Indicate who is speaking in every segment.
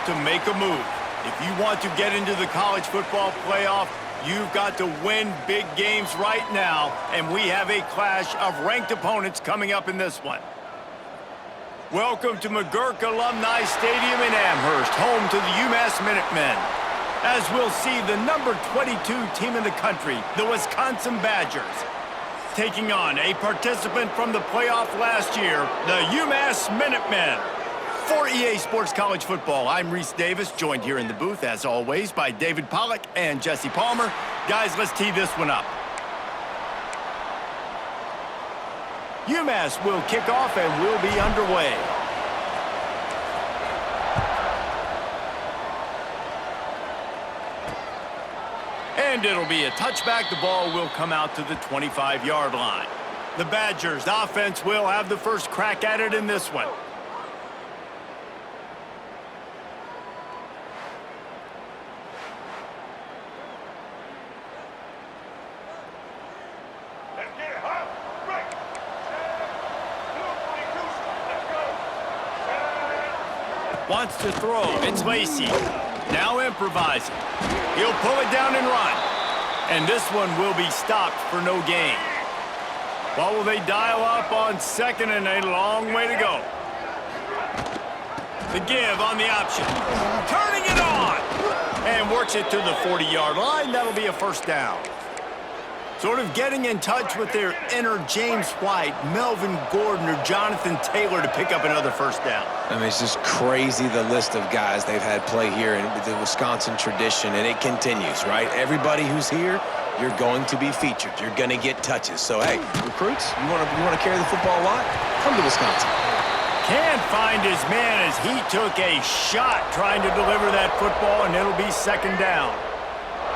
Speaker 1: to make a move. If you want to get into the college football playoff, you've got to win big games right now, and we have a clash of ranked opponents coming up in this one. Welcome to McGurk Alumni Stadium in Amherst, home to the UMass Minutemen. As we'll see, the number 22 team in the country, the Wisconsin Badgers, taking on a participant from the playoff last year, the UMass Minutemen. For EA Sports College Football, I'm Reese Davis, joined here in the booth, as always, by David Pollack and Jesse Palmer. Guys, let's tee this one up. UMass will kick off and will be underway. And it'll be a touchback. The ball will come out to the 25-yard line. The Badgers offense will have the first crack at it in this one. Wants to throw. It's Lacey. Now improvising. He'll pull it down and run. And this one will be stopped for no gain. What will they dial up on second and a long way to go? The give on the option. Turning it on. And works it to the 40-yard line. That'll be a first down. Sort of getting in touch with their inner James White, Melvin Gordon, or Jonathan Taylor to pick up another first down.
Speaker 2: I mean, it's just crazy the list of guys they've had play here in the Wisconsin tradition, and it continues, right? Everybody who's here, you're going to be featured. You're going to get touches. So, hey, recruits, you want to carry the football a lot? Come to Wisconsin.
Speaker 1: Can't find his man as he took a shot trying to deliver that football, and it'll be second down.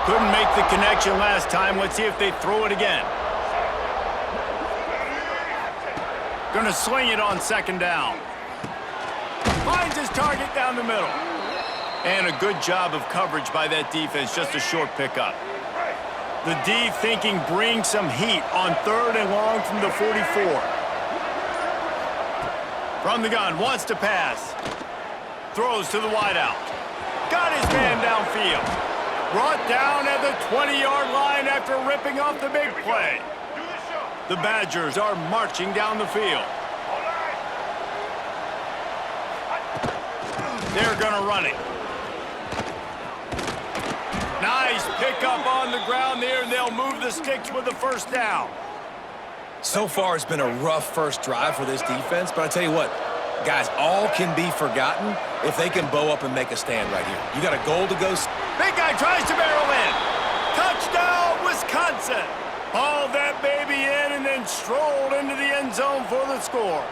Speaker 1: Couldn't make the connection last time. Let's see if they throw it again. Gonna sling it on second down. Finds his target down the middle. And a good job of coverage by that defense. Just a short pickup. The D thinking bring some heat on third and long from the 44. From the gun, wants to pass. Throws to the wideout. Got his man downfield. Brought down at the 20-yard line after ripping off the big play. The Badgers are marching down the field. They're going to run it. Nice pickup on the ground there, and they'll move the sticks with the first down.
Speaker 2: So far, it's been a rough first drive for this defense, but I tell you what, guys, all can be forgotten if they can bow up and make a stand right here. You got a goal to go.
Speaker 1: Big guy tries to barrel in. Touchdown, Wisconsin. Hauled that baby in and then strolled into the end zone for the score.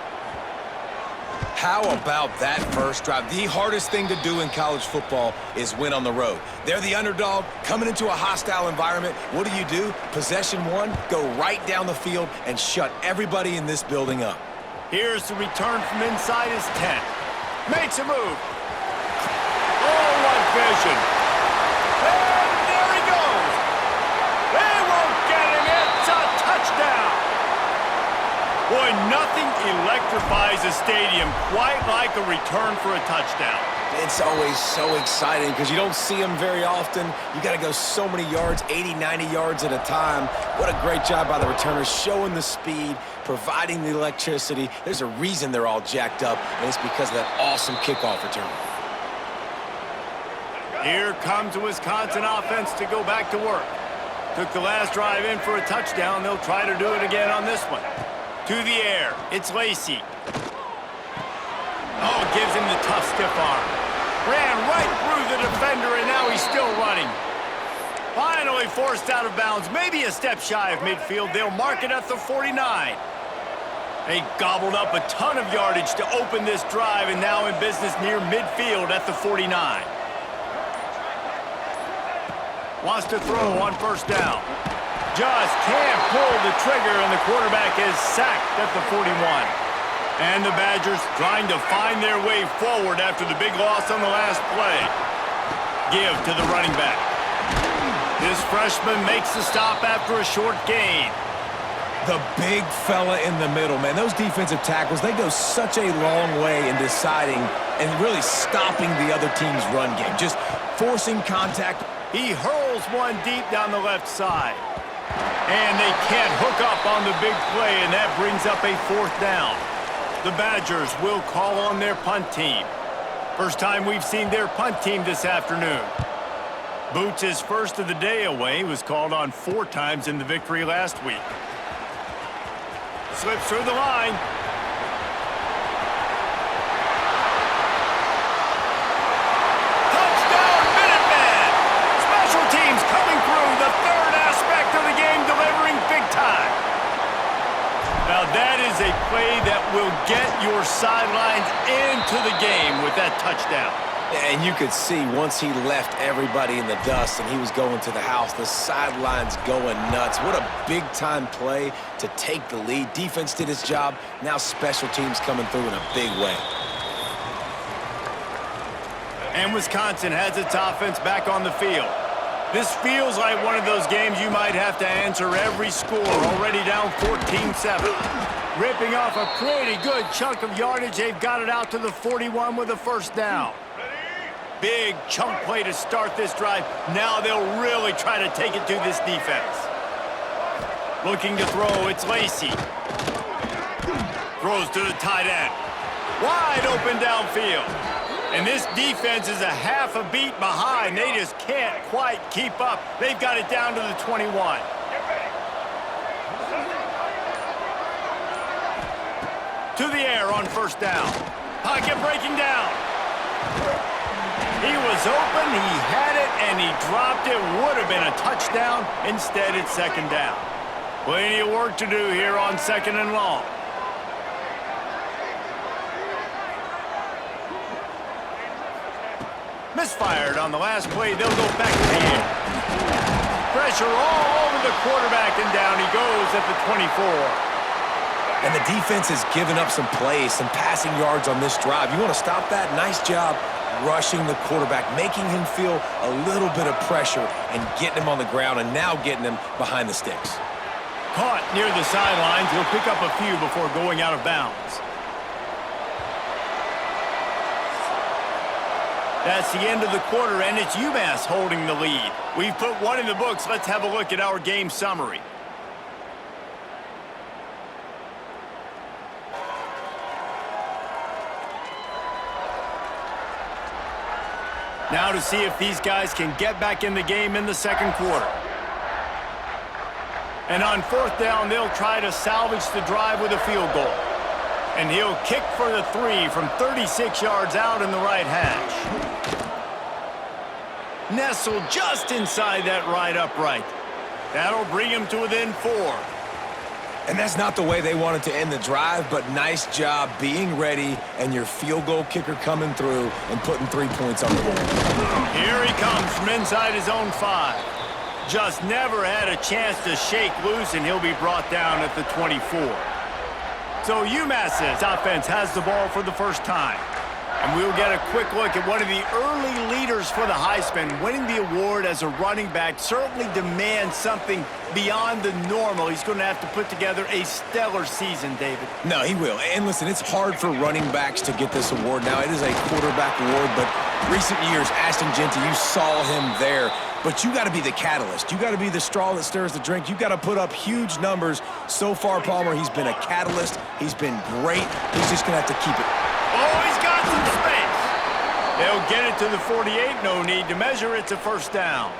Speaker 2: How about that first drive? The hardest thing to do in college football is win on the road. They're the underdog coming into a hostile environment. What do? Possession one, go right down the field and shut everybody in this building up.
Speaker 1: Here's the return from inside his 10. Makes a move. Oh, what vision. And there he goes. They won't get him. It's a touchdown. Boy, nothing electrifies a stadium quite like a return for a touchdown.
Speaker 2: It's always so exciting because you don't see them very often. You got to go so many yards, 80, 90 yards at a time. What a great job by the returners, showing the speed, providing the electricity. There's a reason they're all jacked up, and it's because of that awesome kickoff return.
Speaker 1: Here comes the Wisconsin offense to go back to work. Took the last drive in for a touchdown. They'll try to do it again on this one. To the air, it's Lacey. Oh, gives him the tough stiff arm. Ran right through the defender, and now he's still running. Finally forced out of bounds, maybe a step shy of midfield. They'll mark it at the 49. They gobbled up a ton of yardage to open this drive, and now in business near midfield at the 49. Wants to throw on first down. Just can't pull the trigger, and the quarterback is sacked at the 41. And the Badgers trying to find their way forward after the big loss on the last play. Give to the running back. This freshman makes the stop after a short gain.
Speaker 2: The big fella in the middle, man. Those defensive tackles, they go such a long way in deciding and really stopping the other team's run game. Just forcing contact.
Speaker 1: He hurls one deep down the left side. And they can't hook up on the big play, and that brings up a 4th down. The Badgers will call on their punt team. First time we've seen their punt team this afternoon. Boots' first of the day away was called on 4 times in the victory last week. Slips through the line. Touchdown, Minutemen! Special teams coming through, the 3rd aspect of the game, delivering big time. Now that is a play that will get your sidelines into the game with that touchdown.
Speaker 2: And you could see once he left everybody in the dust and he was going to the house, the sidelines going nuts. What a big-time play to take the lead. Defense did its job. Now special teams coming through in a big way.
Speaker 1: And Wisconsin has its offense back on the field. This feels like one of those games you might have to answer every score. Already down 14-7. Ripping off a pretty good chunk of yardage. They've got it out to the 41 with a 1st down. Big chunk play to start this drive. Now they'll really try to take it to this defense. Looking to throw, it's Lacey. Throws to the tight end. Wide open downfield. And this defense is a half a beat behind. They just can't quite keep up. They've got it down to the 21. To the air on 1st down. Pocket breaking down. He was open, he had it, and he dropped it. Would have been a touchdown. Instead, it's 2nd down. Plenty of work to do here on 2nd and long. Misfired on the last play. They'll go back to the air. Pressure all over the quarterback, and down he goes at the 24.
Speaker 2: And the defense has given up some plays, some passing yards on this drive. You want to stop that? Nice job rushing the quarterback, making him feel a little bit of pressure and getting him on the ground and now getting him behind the sticks.
Speaker 1: Caught near the sidelines. He'll pick up a few before going out of bounds. That's the end of the quarter, and it's UMass holding the lead. We've put 1 in the books. Let's have a look at our game summary. Now to see if these guys can get back in the game in the 2nd quarter. And on 4th down, they'll try to salvage the drive with a field goal. And he'll kick for the 3 from 36 yards out in the right hash. Nestled just inside that right upright. That'll bring him to within 4.
Speaker 2: And that's not the way they wanted to end the drive, but nice job being ready and your field goal kicker coming through and putting 3 points on the board.
Speaker 1: Here he comes from inside his own 5. Just never had a chance to shake loose, and he'll be brought down at the 24. So UMass's offense has the ball for the first time. And we'll get a quick look at one of the early leaders for the Heisman. Winning the award as a running back certainly demands something beyond the normal. He's going to have to put together a stellar season, David.
Speaker 2: No, he will. And listen, it's hard for running backs to get this award now. It is a quarterback award, but recent years, Ashton Jeanty, you saw him there. But you got to be the catalyst. You got to be the straw that stirs the drink. You got to put up huge numbers. So far, Palmer, he's been a catalyst. He's been great. He's just going to have to keep it.
Speaker 1: Oh, he's got some space. They'll get it to the 48. No need to measure. It's a 1st down.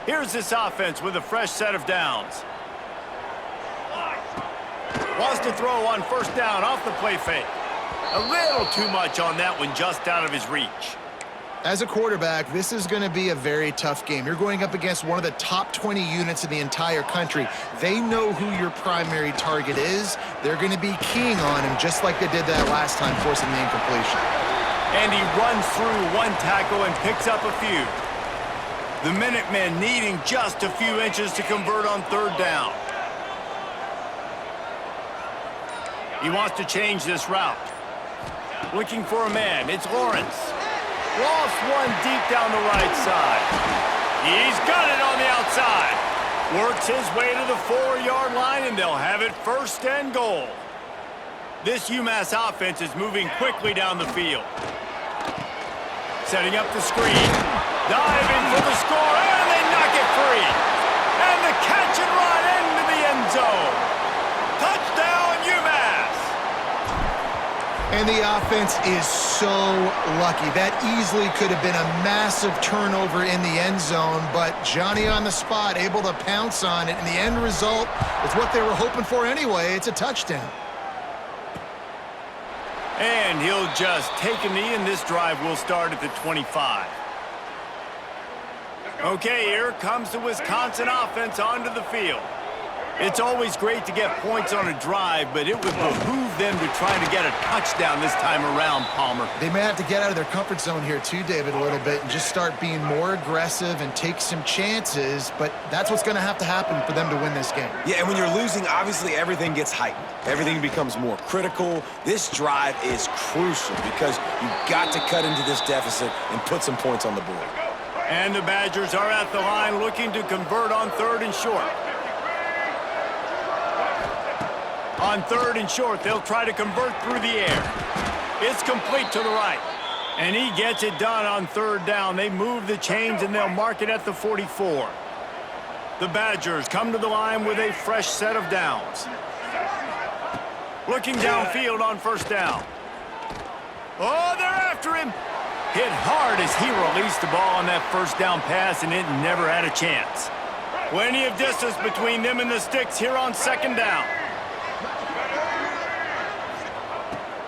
Speaker 1: Here's this offense with a fresh set of downs. Wants to throw on 1st down off the play fake. A little too much on that one, just out of his reach.
Speaker 3: As a quarterback, this is going to be a very tough game. You're going up against one of the top 20 units in the entire country. They know who your primary target is. They're going to be keying on him just like they did that last time, forcing the incompletion.
Speaker 1: And he runs through one tackle and picks up a few. The Minutemen needing just a few inches to convert on 3rd down. He wants to change this route. Looking for a man. It's Lawrence. Lost one deep down the right side. He's got it on the outside. Works his way to the 4-yard line, and they'll have it 1st and goal. This UMass offense is moving quickly down the field. Setting up the screen. Diving for the score, and they knock it free. And the catch and run into the end zone. Touchdown, UMass!
Speaker 3: And the offense is so lucky. That easily could have been a massive turnover in the end zone, but Johnny on the spot, able to pounce on it, and the end result is what they were hoping for anyway. It's a touchdown.
Speaker 1: And he'll just take a knee, and this drive will start at the 25. Okay, here comes the Wisconsin offense onto the field. It's always great to get points on a drive, but it would behoove them to try to get a touchdown this time around, Palmer.
Speaker 3: They may have to get out of their comfort zone here too, David, a little bit and just start being more aggressive and take some chances, but that's what's going to happen for them to win this game.
Speaker 2: Yeah, and when you're losing, obviously everything gets heightened. Everything becomes more critical. This drive is crucial because you've got to cut into this deficit and put some points on the board.
Speaker 1: And the Badgers are at the line looking to convert on 3rd and short. On 3rd and short, they'll try to convert through the air. It's complete to the right. And he gets it done on 3rd down. They move the chains, and they'll mark it at the 44. The Badgers come to the line with a fresh set of downs. Looking downfield on 1st down. Oh, they're after him. Hit hard as he released the ball on that 1st down pass, and it never had a chance. Plenty of distance between them and the sticks here on 2nd down.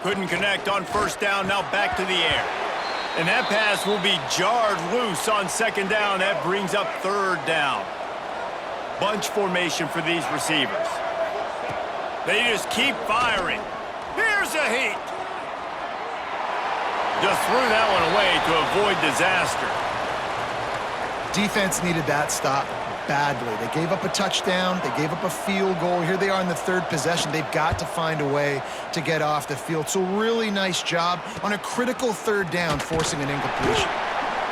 Speaker 1: Couldn't connect on 1st down, now back to the air. And that pass will be jarred loose on 2nd down. That brings up 3rd down. Bunch formation for these receivers. They just keep firing. Here's a heat. Just threw that one away to avoid disaster.
Speaker 3: Defense needed that stop badly. They gave up a touchdown. They gave up a field goal. Here they are in the 3rd possession. They've got to find a way to get off the field. So really nice job on a critical 3rd down, forcing an incompletion.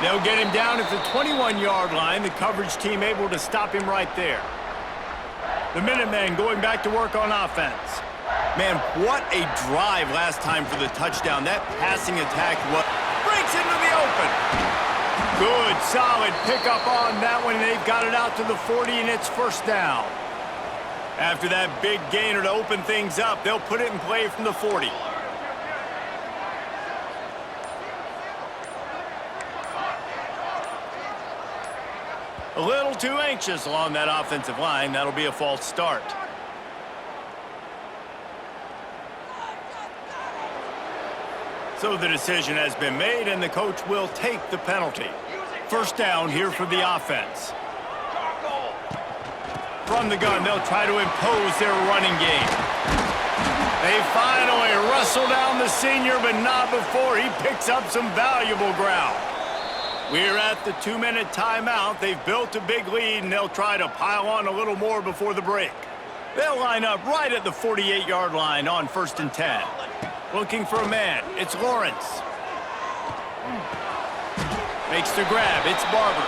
Speaker 1: They'll get him down at the 21-yard line. The coverage team able to stop him right there. The Minutemen going back to work on offense. Man, what a drive last time for the touchdown. That passing attack breaks into the open. Good, solid pickup on that one. They've got it out to the 40, and it's 1st down. After that big gainer to open things up, they'll put it in play from the 40. A little too anxious along that offensive line. That'll be a false start. So the decision has been made, and the coach will take the penalty. 1st down here for the offense. From the gun, they'll try to impose their running game. They finally wrestle down the senior, but not before he picks up some valuable ground. We're at the 2-minute timeout. They've built a big lead, and they'll try to pile on a little more before the break. They'll line up right at the 48-yard line on 1st and 10. Looking for a man. It's Lawrence. Makes the grab. It's Barber.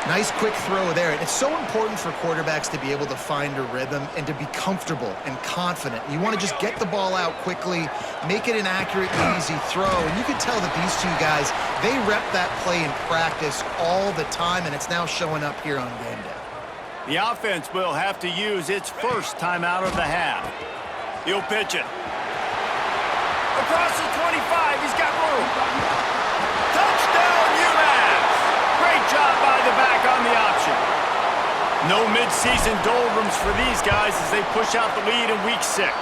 Speaker 3: Nice quick throw there. It's so important for quarterbacks to be able to find a rhythm and to be comfortable and confident. You want to just get the ball out quickly, make it an accurate and easy throw. And you can tell that these two guys, they rep that play in practice all the time, and it's now showing up here on game day.
Speaker 1: The offense will have to use its 1st timeout of the half. He'll pitch it. Across the 25, he's got room. Touchdown, UMass! Great job by the back on the option. No mid-season doldrums for these guys as they push out the lead in week 6.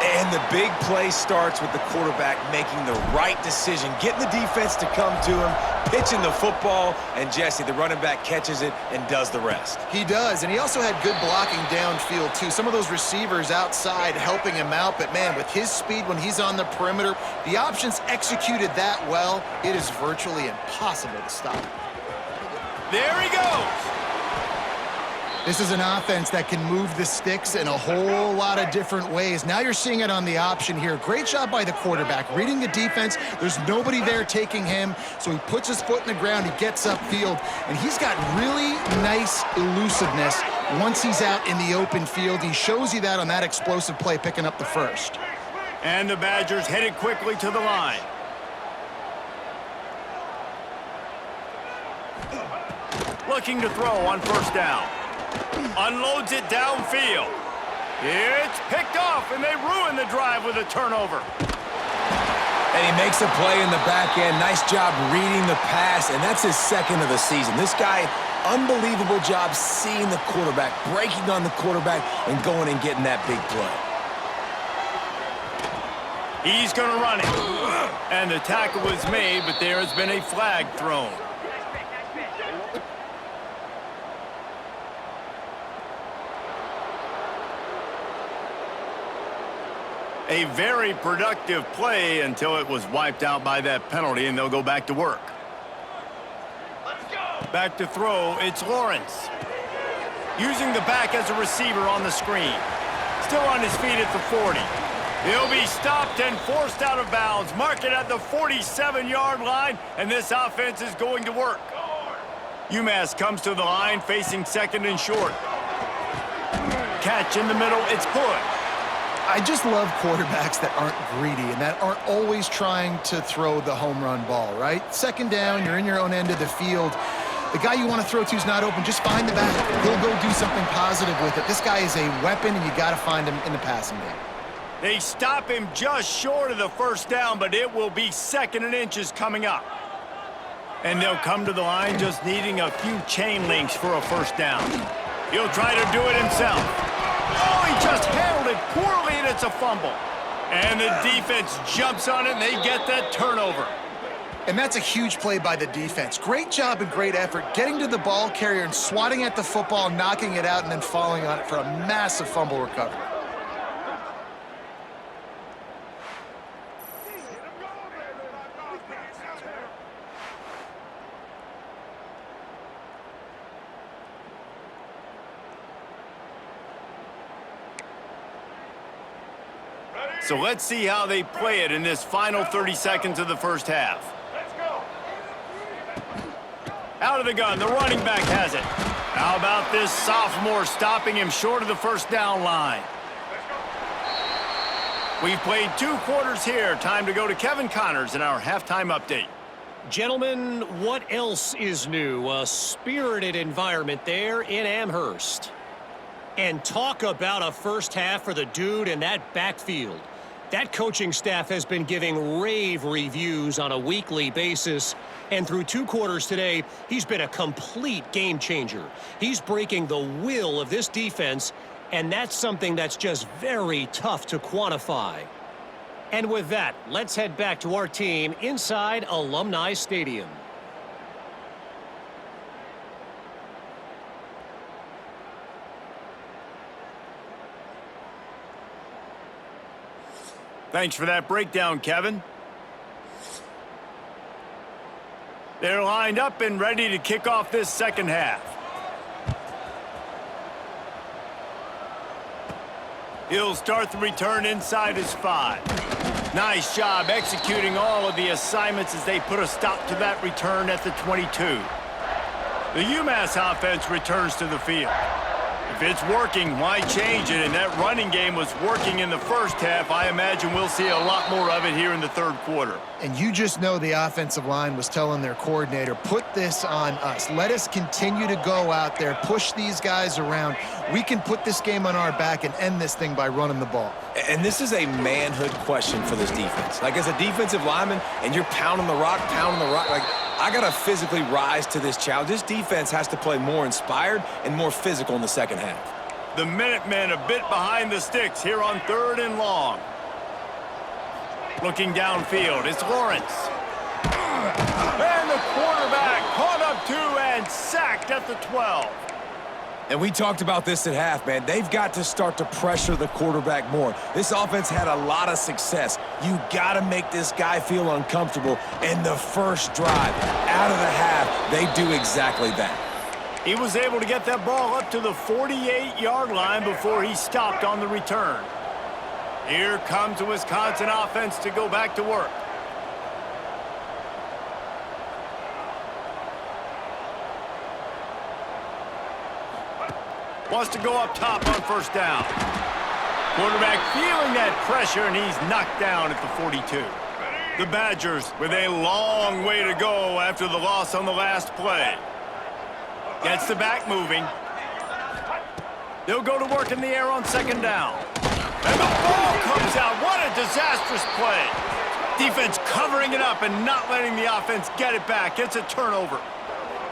Speaker 2: And the big play starts with the quarterback making the right decision, getting the defense to come to him, pitching the football, and Jesse, the running back, catches it and does the rest.
Speaker 3: He does, and he also had good blocking downfield, too. Some of those receivers outside helping him out, but, man, with his speed when he's on the perimeter, the options executed that well, it is virtually impossible to stop.
Speaker 1: There he goes.
Speaker 3: This is an offense that can move the sticks in a whole lot of different ways. Now you're seeing it on the option here. Great job by the quarterback. Reading the defense, there's nobody there taking him, so he puts his foot in the ground, he gets upfield, and he's got really nice elusiveness once he's out in the open field. He shows you that on that explosive play, picking up the first.
Speaker 1: And the Badgers headed quickly to the line. Looking to throw on first down. Unloads it downfield. It's picked off, and they ruin the drive with a turnover.
Speaker 2: And he makes a play in the back end. Nice job reading the pass, and that's his second of the season. This guy, unbelievable job seeing the quarterback, breaking on the quarterback, and going and getting that big play.
Speaker 1: He's going to run it. And the tackle was made, but there has been a flag thrown. A very productive play until it was wiped out by that penalty, and they'll go back to work. Let's go. Back to throw, it's Lawrence. Using the back as a receiver on the screen. Still on his feet at the 40. He'll be stopped and forced out of bounds. Mark it at the 47-yard line, and this offense is going to work. UMass comes to the line facing second and short. Catch in the middle, it's good.
Speaker 3: I just love quarterbacks that aren't greedy and that aren't always trying to throw the home run ball, right? Second down, you're in your own end of the field. The guy you want to throw to is not open. Just find the back. He'll go do something positive with it. This guy is a weapon, and you got to find him in the passing game.
Speaker 1: They stop him just short of the first down, but it will be 2nd and inches coming up. And they'll come to the line just needing a few chain links for a first down. He'll try to do it himself. Oh, he just handled it poorly, and it's a fumble. And the defense jumps on it, and they get that turnover.
Speaker 3: And that's a huge play by the defense. Great job and great effort getting to the ball carrier and swatting at the football, knocking it out, and then falling on it for a massive fumble recovery.
Speaker 1: So let's see how they play it in this final 30 seconds of the first half. Let's go. Out of the gun, the running back has it. How about this sophomore stopping him short of the first down line? We've played 2 quarters here. Time to go to Kevin Connors in our halftime update.
Speaker 4: Gentlemen, what else is new? A spirited environment there in Amherst. And talk about a first half for the dude in that backfield. That coaching staff has been giving rave reviews on a weekly basis. And through 2 quarters today, he's been a complete game changer. He's breaking the will of this defense, and that's something that's just very tough to quantify. And with that, let's head back to our team inside Alumni Stadium.
Speaker 1: Thanks for that breakdown, Kevin. They're lined up and ready to kick off this second half. He'll start the return inside his 5. Nice job executing all of the assignments as they put a stop to that return at the 22. The UMass offense returns to the field. If it's working, why change it? And that running game was working in the first half. I imagine we'll see a lot more of it here in the 3rd quarter.
Speaker 3: And you just know the offensive line was telling their coordinator, put this on us. Let us continue to go out there, push these guys around. We can put this game on our back and end this thing by running the ball.
Speaker 2: And this is a manhood question for this defense. Like, as a defensive lineman, and you're pounding the rock, like, I got to physically rise to this challenge. This defense has to play more inspired and more physical in the second half.
Speaker 1: The Minutemen a bit behind the sticks here on 3rd and long. Looking downfield, it's Lawrence. And the quarterback caught up 2 and sacked at the 12.
Speaker 2: And we talked about this at half, man. They've got to start to pressure the quarterback more. This offense had a lot of success. You got to make this guy feel uncomfortable. And the first drive out of the half, they do exactly that.
Speaker 1: He was able to get that ball up to the 48-yard line before he stopped on the return. Here comes the Wisconsin offense to go back to work. Wants to go up top on first down. Quarterback feeling that pressure, and he's knocked down at the 42. The Badgers with a long way to go after the loss on the last play. Gets the back moving. They'll go to work in the air on second down. And the ball comes out. What a disastrous play. Defense covering it up and not letting the offense get it back. It's a turnover.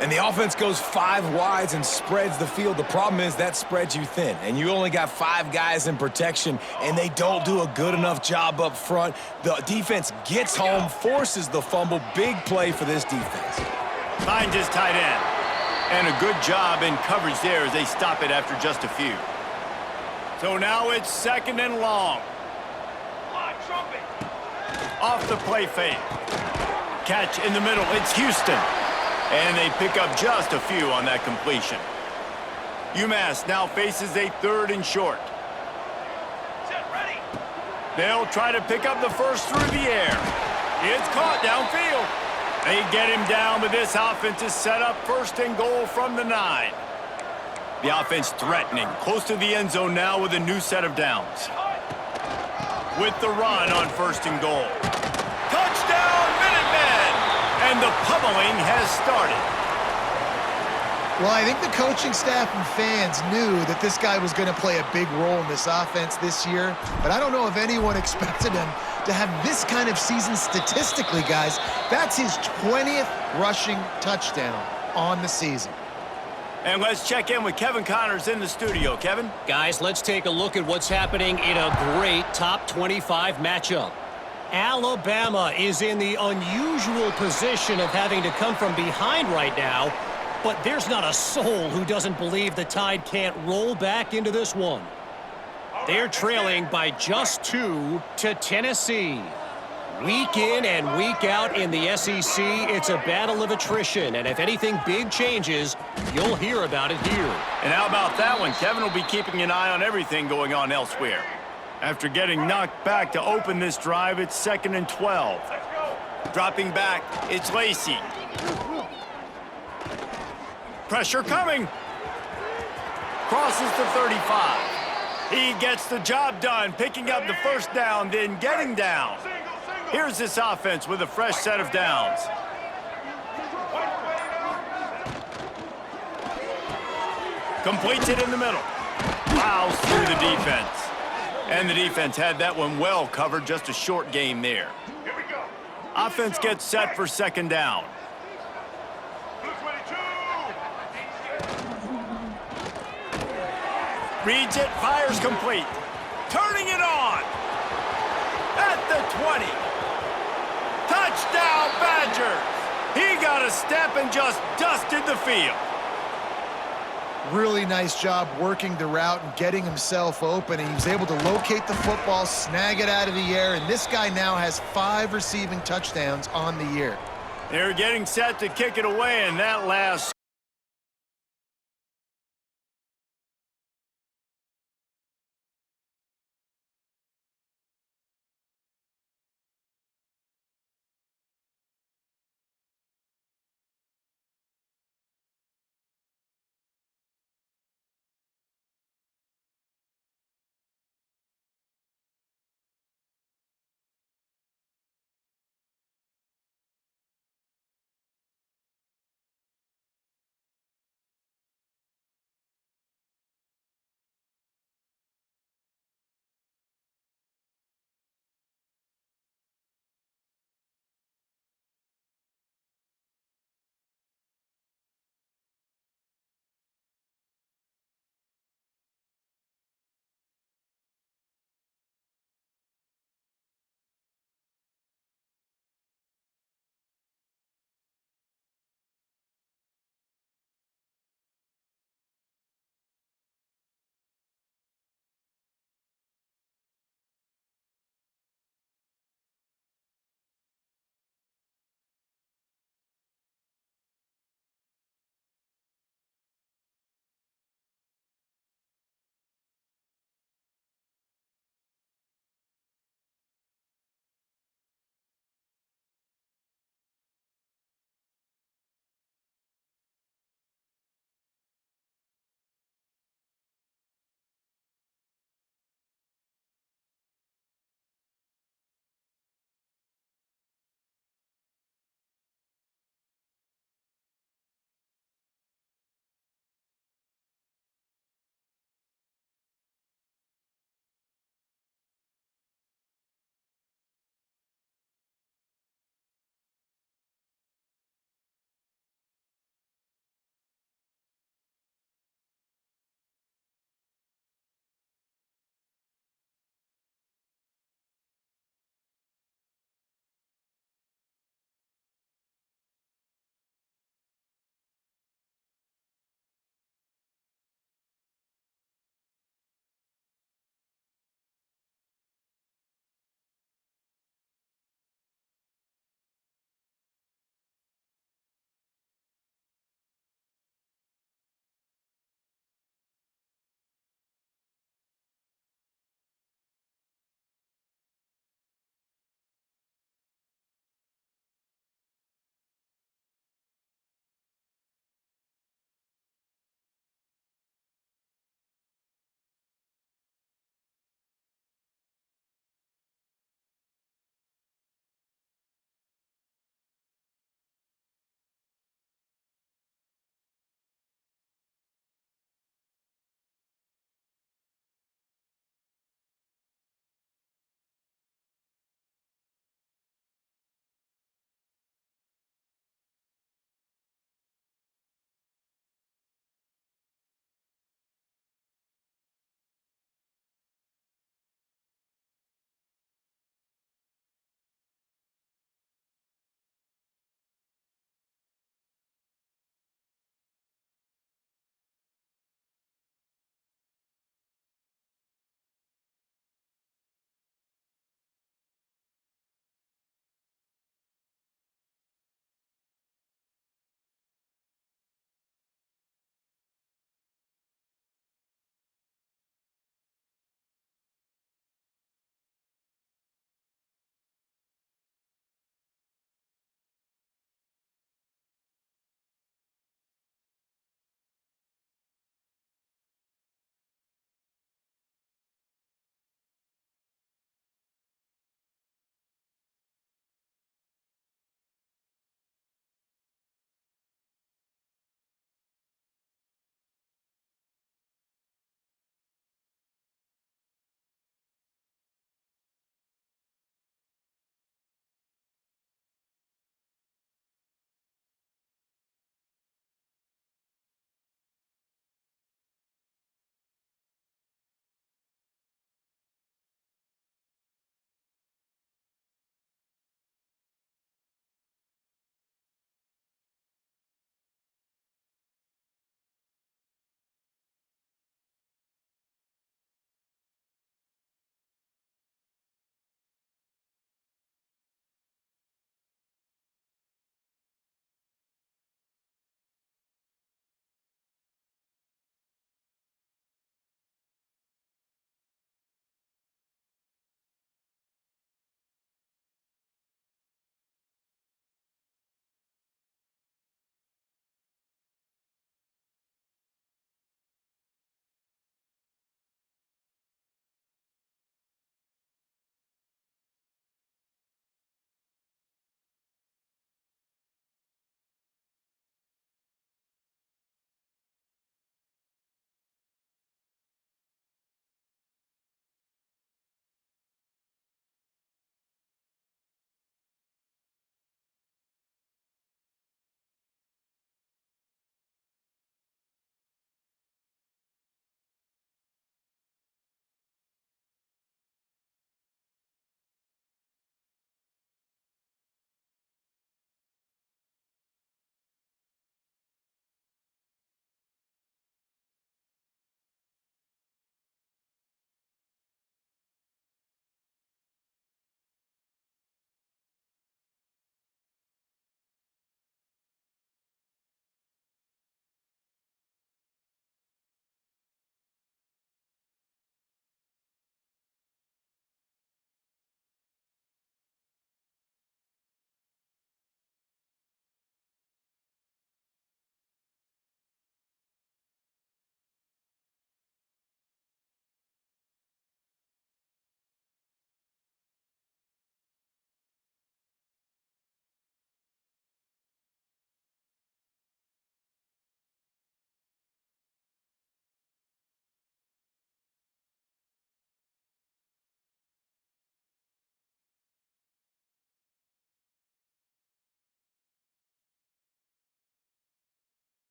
Speaker 2: And the offense goes 5 wides and spreads the field. The problem is that spreads you thin, and you only got 5 guys in protection, and they don't do a good enough job up front. The defense gets home, forces the fumble. Big play for this defense.
Speaker 1: Finds his tight end. And a good job in coverage there as they stop it after just a few. So now it's second and long. Off the play fake. Catch in the middle. It's Houston. And they pick up just a few on that completion. UMass now faces a third and short. They'll try to pick up the first through the air. It's caught downfield. They get him down, but this offense is set up first and goal from the 9. The offense threatening, close to the end zone now with a new set of downs. With the run on first and goal. Touchdown, Minutemen! And the pummeling has started.
Speaker 3: Well, I think the coaching staff and fans knew that this guy was going to play a big role in this offense this year, but I don't know if anyone expected him to have this kind of season statistically, guys. That's his 20th rushing touchdown on the season.
Speaker 1: And let's check in with Kevin Connors in the studio. Kevin?
Speaker 4: Guys, let's take a look at what's happening in a great top 25 matchup. Alabama is in the unusual position of having to come from behind right now, but there's not a soul who doesn't believe the Tide can't roll back into this one. They're trailing by just 2 to Tennessee. Week in and week out in the SEC, it's a battle of attrition, and if anything big changes, you'll hear about it here.
Speaker 1: And how about that one? Kevin will be keeping an eye on everything going on elsewhere. After getting knocked back to open this drive, it's 2nd and 12. Dropping back, it's Lacey. Pressure coming. Crosses the 35. He gets the job done, picking up the first down, then getting down. Here's this offense with a fresh set of downs. Completes it in the middle. Plows through the defense. And the defense had that one well covered, just a short game there. Offense gets set for second down. Reads it, fires complete. Turning it on. At the 20. Touchdown, Badgers. He got a step and just dusted the field.
Speaker 3: Really nice job working the route and getting himself open. And he was able to locate the football, snag it out of the air, and this guy now has 5 receiving touchdowns on the year.
Speaker 1: They're getting set to kick it away, and that last